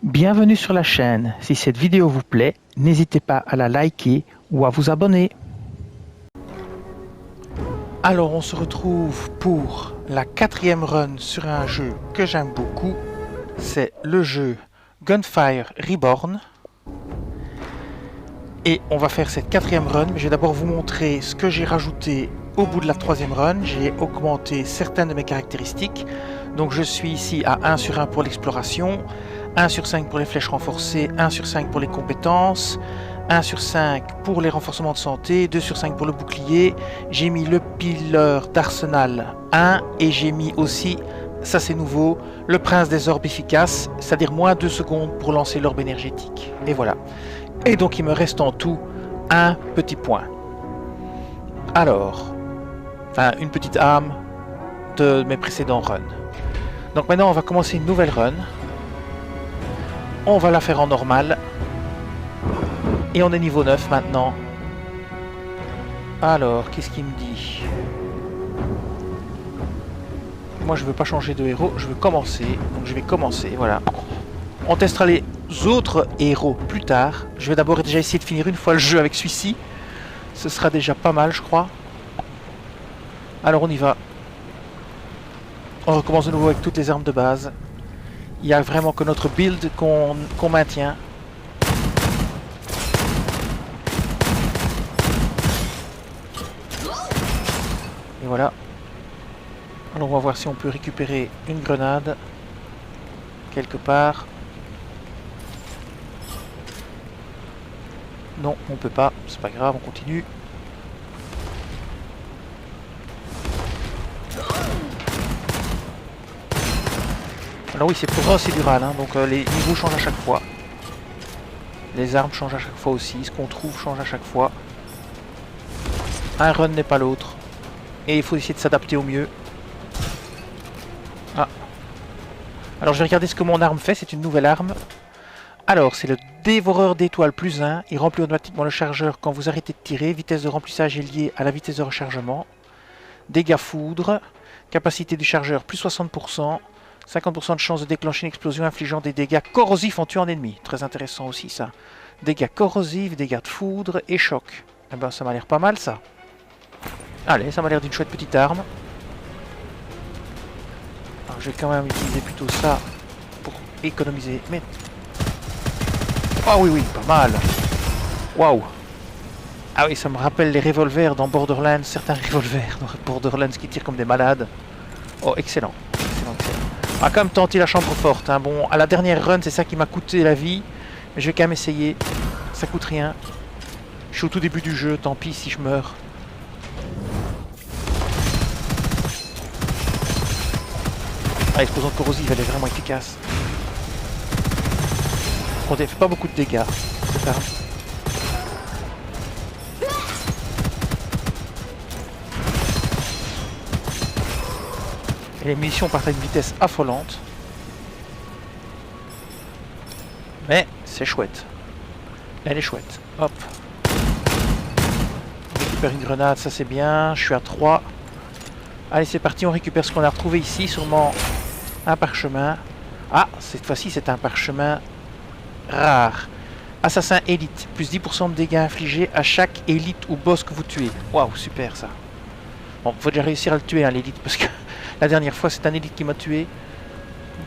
Bienvenue sur la chaîne. Si cette vidéo vous plaît, n'hésitez pas à la liker ou à vous abonner. Alors on se retrouve pour la 4e run sur un jeu que j'aime beaucoup. C'est le jeu Gunfire Reborn. Et on va faire cette 4e run, mais je vais d'abord vous montrer ce que j'ai rajouté au bout de la 3e run. J'ai augmenté certaines de mes caractéristiques. Donc je suis ici à 1 sur 1 pour l'exploration, 1 sur 5 pour les flèches renforcées, 1 sur 5 pour les compétences, 1 sur 5 pour les renforcements de santé, 2 sur 5 pour le bouclier. J'ai mis le pileur d'arsenal 1 et j'ai mis aussi, ça c'est nouveau, le prince des orbes efficaces, c'est-à-dire moins 2 secondes pour lancer l'orbe énergétique. Et voilà. Et donc il me reste en tout un petit point. Alors, enfin une petite arme de mes précédents runs. Donc maintenant on va commencer une nouvelle run. On va la faire en normal. Et on est niveau 9 maintenant. Alors, qu'est-ce qu'il me dit? Moi je veux pas changer de héros, je veux commencer. Donc je vais commencer, voilà. On testera les autres héros plus tard. Je vais d'abord déjà essayer de finir une fois le jeu avec celui-ci. Ce sera déjà pas mal je crois. Alors on y va. On recommence de nouveau avec toutes les armes de base. Il n'y a vraiment que notre build qu'on maintient. Et voilà. Alors on va voir si on peut récupérer une grenade. Quelque part. Non, on peut pas. C'est pas grave, on continue. Alors oui, c'est procédural, hein, donc les niveaux changent à chaque fois. Les armes changent à chaque fois aussi, ce qu'on trouve change à chaque fois. Un run n'est pas l'autre. Et il faut essayer de s'adapter au mieux. Ah. Alors je vais regarder ce que mon arme fait, c'est une nouvelle arme. Alors c'est le dévoreur d'étoiles plus 1. Il remplit automatiquement le chargeur quand vous arrêtez de tirer. Vitesse de remplissage est liée à la vitesse de rechargement. Dégâts foudre. Capacité du chargeur plus 60%. 50% de chance de déclencher une explosion infligeant des dégâts corrosifs en tuant un ennemi. Très intéressant aussi ça. Dégâts corrosifs, dégâts de foudre et choc. Eh ben ça m'a l'air pas mal ça. Allez, ça m'a l'air d'une chouette petite arme. Alors je vais quand même utiliser plutôt ça pour économiser. Mais... ah oui, oui, pas mal. Waouh. Ah oui, ça me rappelle les revolvers dans Borderlands. Certains revolvers dans Borderlands qui tirent comme des malades. Oh, excellent. Excellent, excellent. On va quand même tenter la chambre forte. Hein. Bon, à la dernière run, c'est ça qui m'a coûté la vie. Mais je vais quand même essayer. Ça coûte rien. Je suis au tout début du jeu, tant pis si je meurs. Ah, l'explosion corrosive, elle est vraiment efficace. On ne fait pas beaucoup de dégâts, cette arme. Et les munitions partent à une vitesse affolante. Mais c'est chouette. Elle est chouette. Hop. On récupère une grenade, ça c'est bien. Je suis à 3. Allez, c'est parti, on récupère ce qu'on a retrouvé ici. Sûrement un parchemin. Ah, cette fois-ci c'est un parchemin rare. Assassin élite. Plus 10% de dégâts infligés à chaque élite ou boss que vous tuez. Waouh, super ça. Bon, faut déjà réussir à le tuer, hein, l'élite, parce que la dernière fois, c'est un élite qui m'a tué.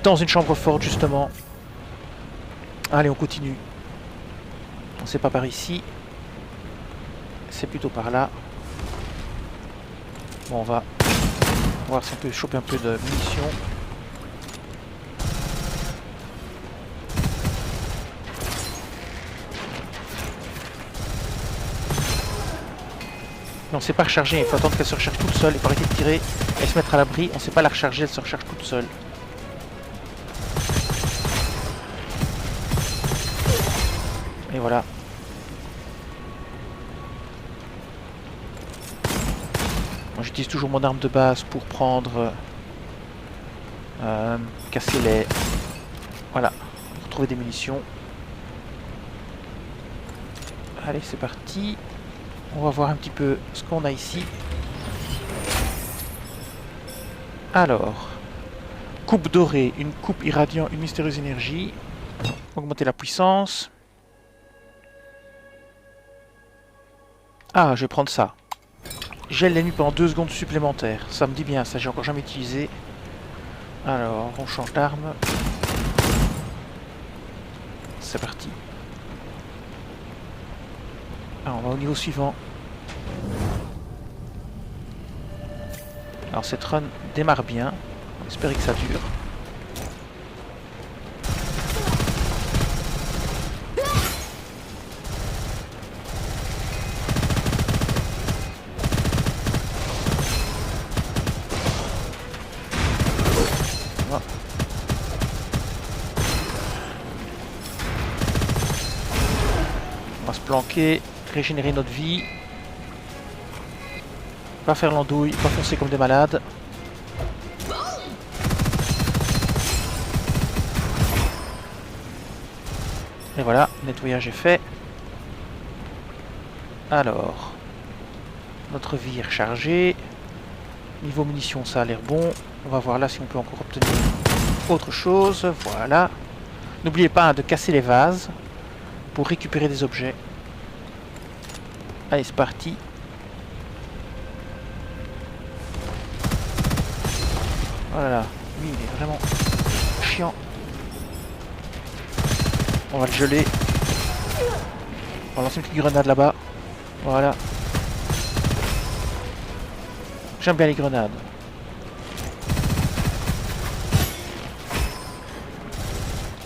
Dans une chambre forte, justement. Allez, on continue. On sait pas par ici. C'est plutôt par là. Bon, on va voir si on peut choper un peu de munitions. Non, c'est pas rechargé, il faut attendre qu'elle se recharge toute seule. Il faut arrêter de tirer et se mettre à l'abri. On ne sait pas la recharger, elle se recharge toute seule. Et voilà. Moi j'utilise toujours mon arme de base pour prendre... casser les... voilà, retrouver des munitions. Allez, c'est parti. On va voir un petit peu ce qu'on a ici. Alors, coupe dorée, une coupe irradiant une mystérieuse énergie. Augmenter la puissance. Ah, je vais prendre ça. Gèle l'ennemi pendant 2 secondes supplémentaires. Ça me dit bien, ça j'ai encore jamais utilisé. Alors, on change d'arme. C'est parti. Ah, on va au niveau suivant. Alors cette run démarre bien. On espère que ça dure. Voilà. On va se planquer, régénérer notre vie. Pas faire l'andouille, pas foncer comme des malades. Et voilà, nettoyage est fait. Alors, notre vie est rechargée. Niveau munitions, ça a l'air bon. On va voir là si on peut encore obtenir autre chose. Voilà. N'oubliez pas de casser les vases pour récupérer des objets. Allez, c'est parti. Voilà, lui il est vraiment chiant. On va le geler. On va lancer une petite grenade là-bas. Voilà. J'aime bien les grenades.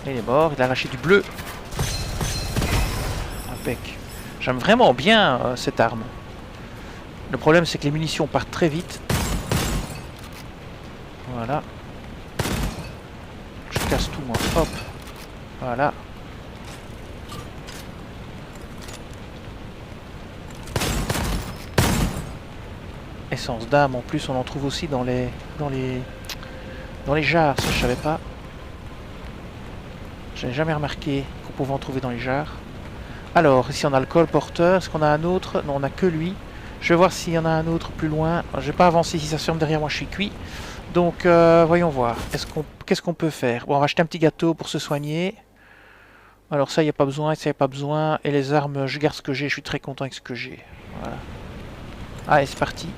Il est mort, il a arraché du bleu. Impec. J'aime vraiment bien cette arme. Le problème c'est que les munitions partent très vite. Voilà. Je casse tout moi. Hop. Voilà. Essence d'âme en plus on en trouve aussi dans les jarres, ça je savais pas. J'avais jamais remarqué qu'on pouvait en trouver dans les jarres. Alors ici on a le colporteur, est-ce qu'on a un autre? Non, on a que lui. Je vais voir s'il y en a un autre plus loin. Je vais pas avancer, si ça se ferme derrière moi je suis cuit. Donc voyons voir. Qu'est-ce qu'on peut faire? Bon, on va acheter un petit gâteau pour se soigner. Alors ça il n'y a pas besoin, ça il n'y a pas besoin. Et les armes, je garde ce que j'ai, je suis très content avec ce que j'ai. Voilà. Allez, c'est parti.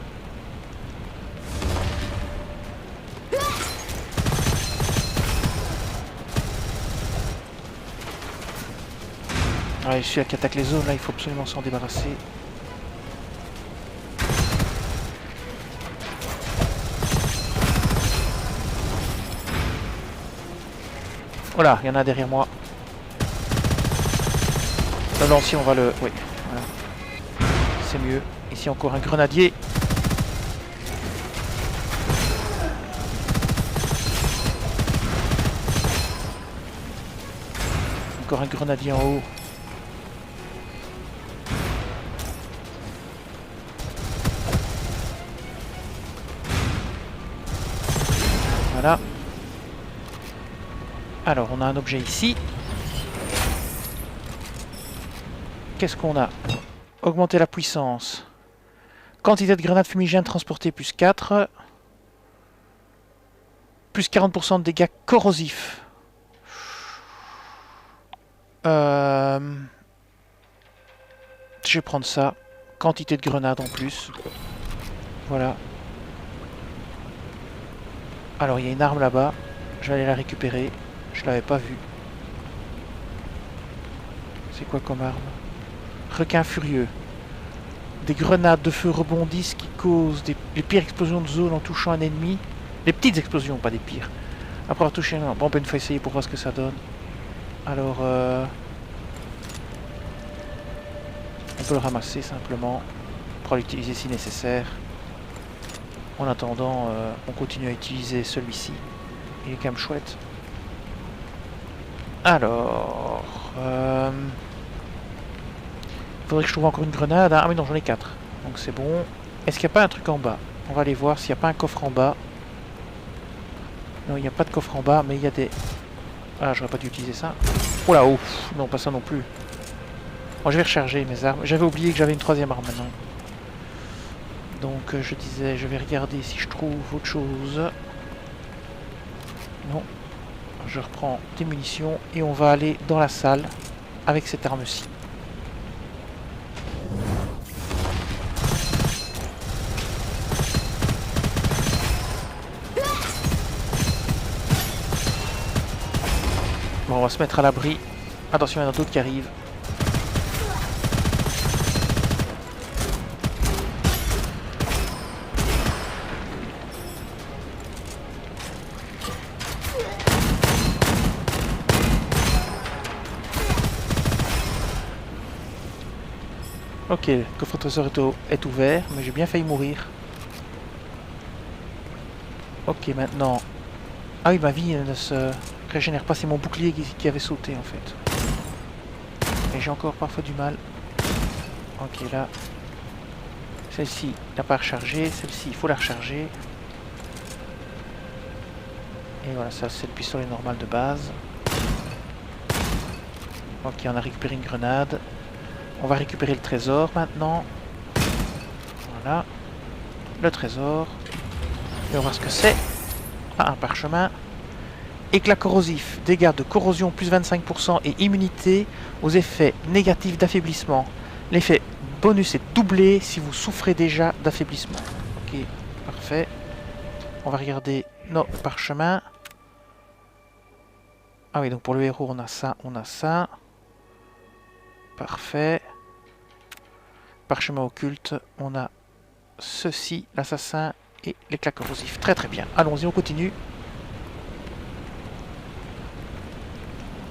Ouais, celui-là qui attaque les zones, là il faut absolument s'en débarrasser. Voilà, il y en a derrière moi. Le lancier, on va le... Oui, voilà. C'est mieux. Ici encore un grenadier. Encore un grenadier en haut. Voilà. Alors, on a un objet ici. Qu'est-ce qu'on a? Augmenter la puissance. Quantité de grenades fumigènes transportées plus 4. Plus 40% de dégâts corrosifs. Je vais prendre ça. Quantité de grenades en plus. Voilà. Alors, il y a une arme là-bas. Je vais aller la récupérer. Je l'avais pas vue. C'est quoi comme arme? Requin furieux. Des grenades de feu rebondissent qui causent les pires explosions de zone en touchant un ennemi. Les petites explosions, pas des pires. Après avoir touché un... Bon, on peut une fois essayer pour voir ce que ça donne. Alors, on peut le ramasser simplement. On pourra l'utiliser si nécessaire. En attendant, on continue à utiliser celui-ci. Il est quand même chouette. Alors... il faudrait que je trouve encore une grenade. Ah mais non, j'en ai 4. Donc c'est bon. Est-ce qu'il n'y a pas un truc en bas? On va aller voir s'il n'y a pas un coffre en bas. Non, il n'y a pas de coffre en bas, mais il y a des... Ah, j'aurais pas dû utiliser ça. Oh là, ouf. Non, pas ça non plus. Bon, je vais recharger mes armes. J'avais oublié que j'avais une troisième arme maintenant. Donc je disais, je vais regarder si je trouve autre chose. Non. Je reprends des munitions et on va aller dans la salle avec cette arme-ci. Bon, on va se mettre à l'abri. Attention, il y en a d'autres qui arrivent. Ok, le coffre trésor est ouvert, mais j'ai bien failli mourir. Ok, maintenant... Ah oui, ma vie ne se régénère pas, c'est mon bouclier qui avait sauté en fait. Et j'ai encore parfois du mal. Ok, là... Celle-ci n'a pas rechargé, celle-ci il faut la recharger. Et voilà, ça c'est le pistolet normal de base. Ok, on a récupéré une grenade. On va récupérer le trésor maintenant. Voilà. Le trésor. Et on va voir ce que c'est. Ah, un parchemin. Éclat corrosif. Dégâts de corrosion plus 25% et immunité aux effets négatifs d'affaiblissement. L'effet bonus est doublé si vous souffrez déjà d'affaiblissement. Ok, parfait. On va regarder nos parchemins. Ah oui, donc pour le héros, on a ça, on a ça. Parfait. Parchemin occulte, on a ceci, l'assassin et l'éclat corrosif. Très très bien. Allons-y, on continue.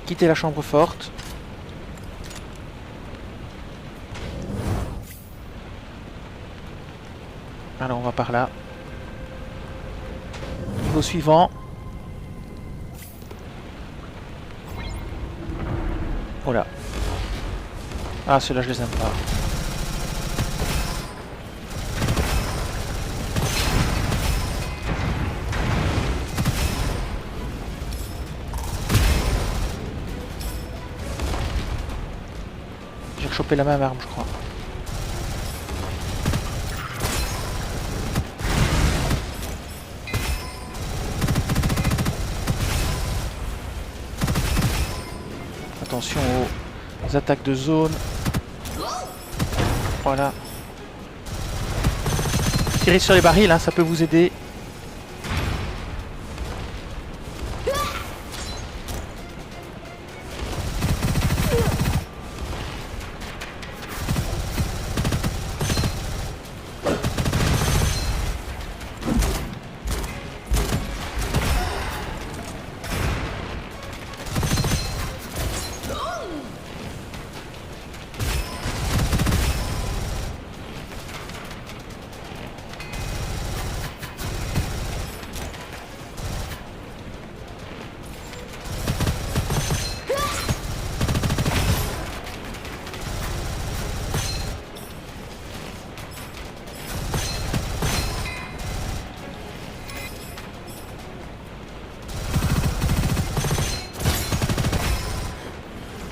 Quitter la chambre forte. Alors on va par là. Niveau suivant. Oh là. Ah, ceux-là je les aime pas. J'ai rechopé la même arme, je crois. Attention aux attaques de zone. Voilà. Tirez sur les barils, hein, ça peut vous aider.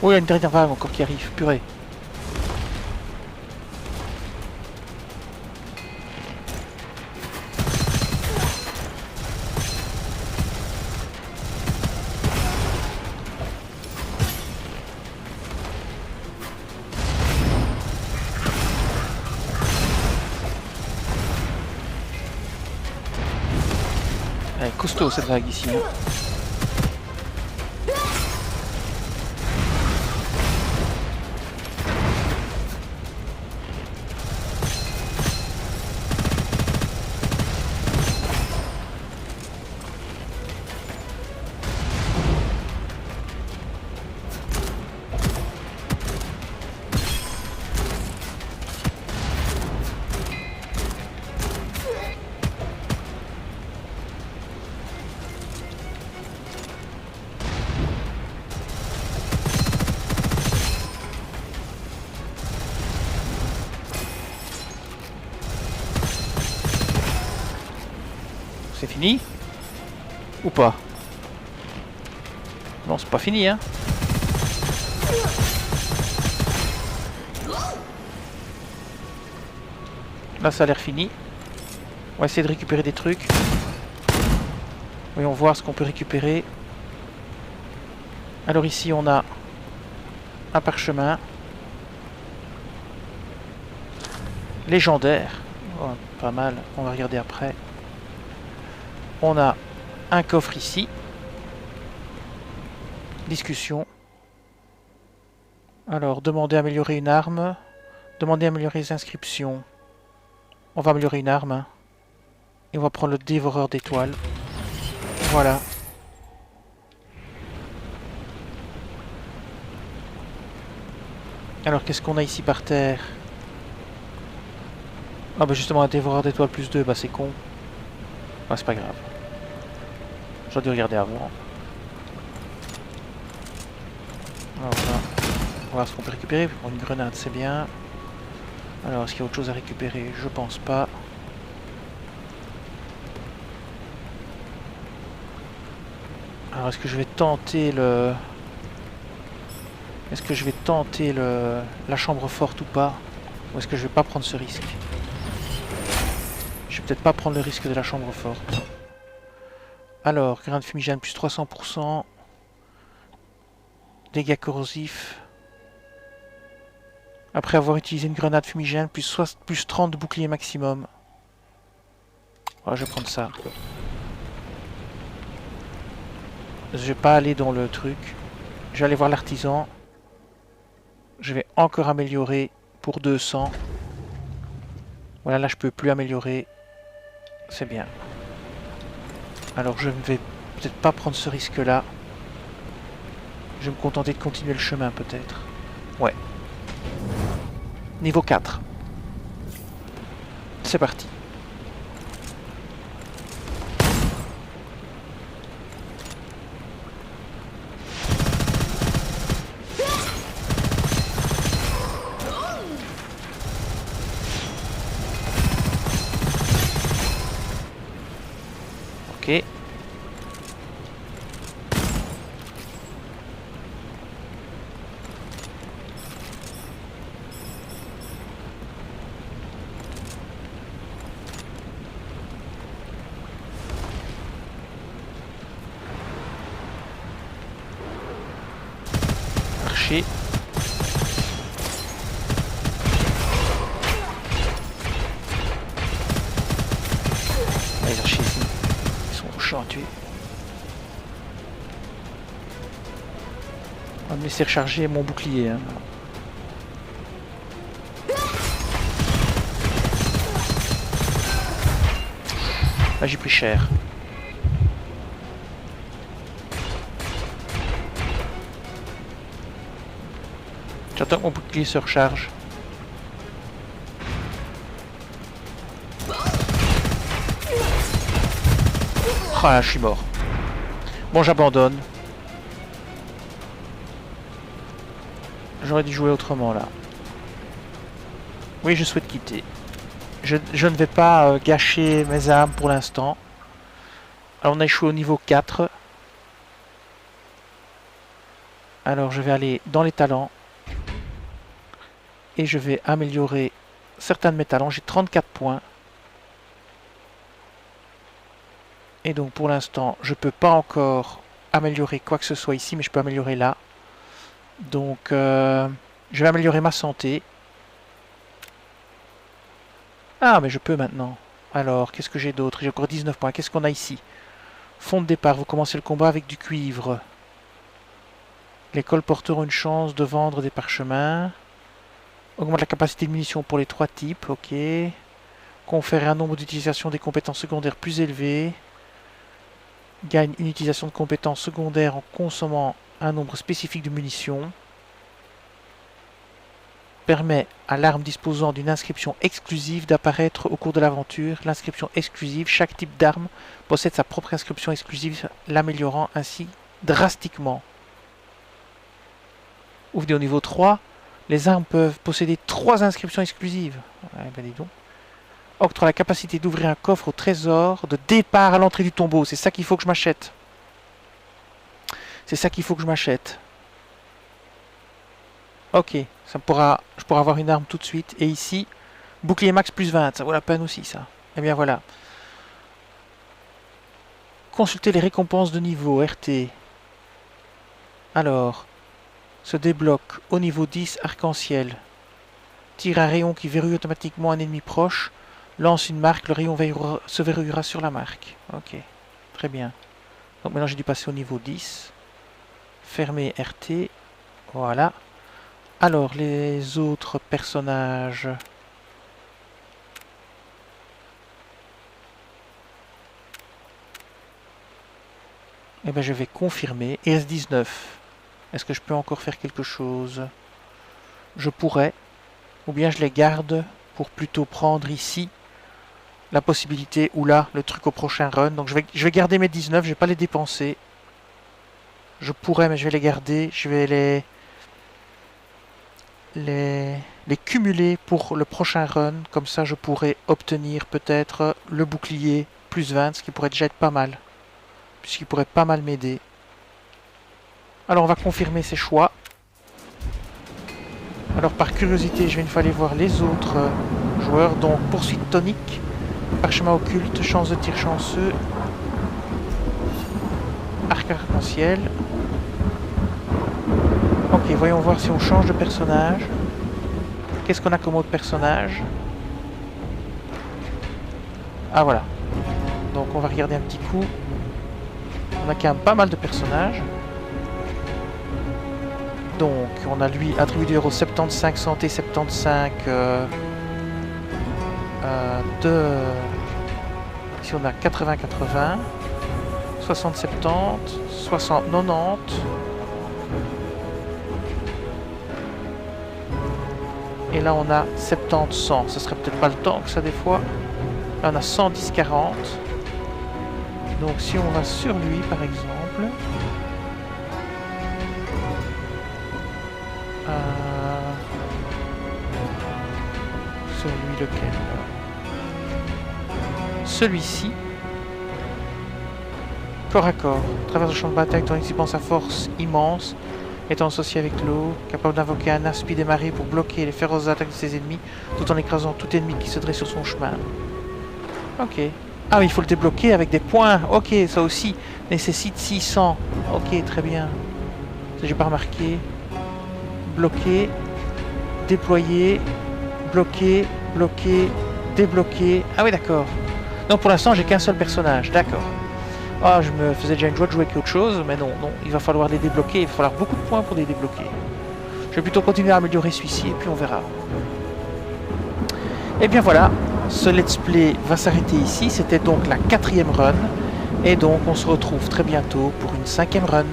Oh, il y a une dernière vague encore qui arrive, purée. Elle est costaud cette vague ici. Hein. C'est fini? Ou pas? Non, c'est pas fini, hein. Là, ça a l'air fini. On va essayer de récupérer des trucs. Voyons voir ce qu'on peut récupérer. Alors ici on a un parchemin. Légendaire. Oh, pas mal, on va regarder après. On a un coffre ici. Discussion. Alors, demander à améliorer une arme. Demander à améliorer les inscriptions. On va améliorer une arme. Hein. Et on va prendre le dévoreur d'étoiles. Voilà. Alors, qu'est-ce qu'on a ici par terre? Ah bah justement, un dévoreur d'étoiles plus 2, bah c'est con. Bah c'est pas grave. J'aurais dû regarder avant. Alors là, on va voir ce qu'on peut récupérer. Pour une grenade, c'est bien. Alors, est-ce qu'il y a autre chose à récupérer? Je pense pas. Alors, est-ce que je vais tenter le... Est-ce que je vais tenter la chambre forte ou pas? Ou est-ce que je vais pas prendre ce risque? Je vais peut-être pas prendre le risque de la chambre forte. Alors, grenade fumigène plus 300%. Dégâts corrosifs. Après avoir utilisé une grenade fumigène, plus 30 de bouclier maximum. Voilà, je vais prendre ça. Je vais pas aller dans le truc. Je vais aller voir l'artisan. Je vais encore améliorer pour 200. Voilà, là je peux plus améliorer. C'est bien. Alors je ne vais peut-être pas prendre ce risque-là. Je vais me contenter de continuer le chemin peut-être. Ouais. Niveau 4. C'est parti. Ok. Archer. Les archers ici, ils sont chiants à tuer. On va me laisser recharger mon bouclier. Hein. Là j'ai pris cher. J'attends que mon bouclier se recharge. Ah, je suis mort. Bon, j'abandonne. J'aurais dû jouer autrement là. Oui, je souhaite quitter. Je ne vais pas gâcher mes armes pour l'instant. Alors, on a échoué au niveau 4. Alors, je vais aller dans les talents. Et je vais améliorer certains de mes talents. J'ai 34 points. Et donc, pour l'instant, je ne peux pas encore améliorer quoi que ce soit ici, mais je peux améliorer là. Donc, je vais améliorer ma santé. Ah, mais je peux maintenant. Alors, qu'est-ce que j'ai d'autre? J'ai encore 19 points. Qu'est-ce qu'on a ici? Fond de départ, vous commencez le combat avec du cuivre. Les colporteurs ont une chance de vendre des parchemins. Augmente la capacité de munitions pour les 3 types, ok. Confère un nombre d'utilisation des compétences secondaires plus élevé. Gagne une utilisation de compétences secondaires en consommant un nombre spécifique de munitions. Permet à l'arme disposant d'une inscription exclusive d'apparaître au cours de l'aventure. L'inscription exclusive, chaque type d'arme possède sa propre inscription exclusive, l'améliorant ainsi drastiquement. Vous venez au niveau 3, les armes peuvent posséder 3 inscriptions exclusives. Ouais, ben dis donc. Octroie la capacité d'ouvrir un coffre au trésor de départ à l'entrée du tombeau. C'est ça qu'il faut que je m'achète. C'est ça qu'il faut que je m'achète. Ok, je pourrai avoir une arme tout de suite. Et ici, bouclier max plus 20, ça vaut la peine aussi ça. Et bien voilà. Consultez les récompenses de niveau, RT. Alors, se débloque au niveau 10, arc-en-ciel. Tire un rayon qui verrouille automatiquement un ennemi proche. Lance une marque, le rayon se verrouillera sur la marque. Ok, très bien. Donc maintenant j'ai dû passer au niveau 10. Fermer RT. Voilà. Alors, les autres personnages... Eh bien, je vais confirmer. Et S19. Est-ce que je peux encore faire quelque chose? Je pourrais. Ou bien je les garde pour plutôt prendre ici la possibilité, ou là, le truc au prochain run. Donc je vais garder mes 19, je vais pas les dépenser. Je pourrais, mais je vais les garder. Je vais les cumuler pour le prochain run. Comme ça, je pourrais obtenir peut-être le bouclier plus 20, ce qui pourrait déjà être pas mal. Puisqu'il pourrait pas mal m'aider. Alors, on va confirmer ces choix. Alors, par curiosité, je vais une fois aller voir les autres joueurs. Donc, poursuite tonique, parchemin occulte, chance de tir chanceux, arc-en-ciel. Ok, voyons voir si on change de personnage. Qu'est-ce qu'on a comme autre personnage? Ah, voilà. Donc, on va regarder un petit coup. On a quand même pas mal de personnages. Donc, on a lui, attribut du héros 75 santé, 75 ici on a 80-80, 60-70, 60-90. Et là on a 70-100. Ce serait peut-être pas le temps que ça des fois. Là on a 110-40. Donc si on va sur lui par exemple. Sur lui lequel? Celui-ci. Corps à corps. Traverse le champ de bataille en exhibant sa force immense, étant associé avec l'eau, capable d'invoquer un aspi des marées pour bloquer les féroces attaques de ses ennemis, tout en écrasant tout ennemi qui se dresse sur son chemin. Ok. Ah oui, il faut le débloquer avec des points. Ok, ça aussi nécessite 600. Ok, très bien. Ça j'ai pas remarqué. Bloquer. Déployer. Bloquer. Bloquer. Débloquer. Ah oui, d'accord. Donc pour l'instant, j'ai qu'un seul personnage. D'accord. Ah, je me faisais déjà une joie de jouer avec autre chose, mais non, non, il va falloir les débloquer, il va falloir beaucoup de points pour les débloquer. Je vais plutôt continuer à améliorer celui-ci, et puis on verra. Et bien voilà, ce let's play va s'arrêter ici, c'était donc la 4e run, et donc on se retrouve très bientôt pour une 5e run.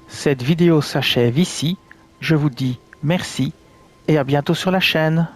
Cette vidéo s'achève ici, je vous dis merci, et à bientôt sur la chaîne.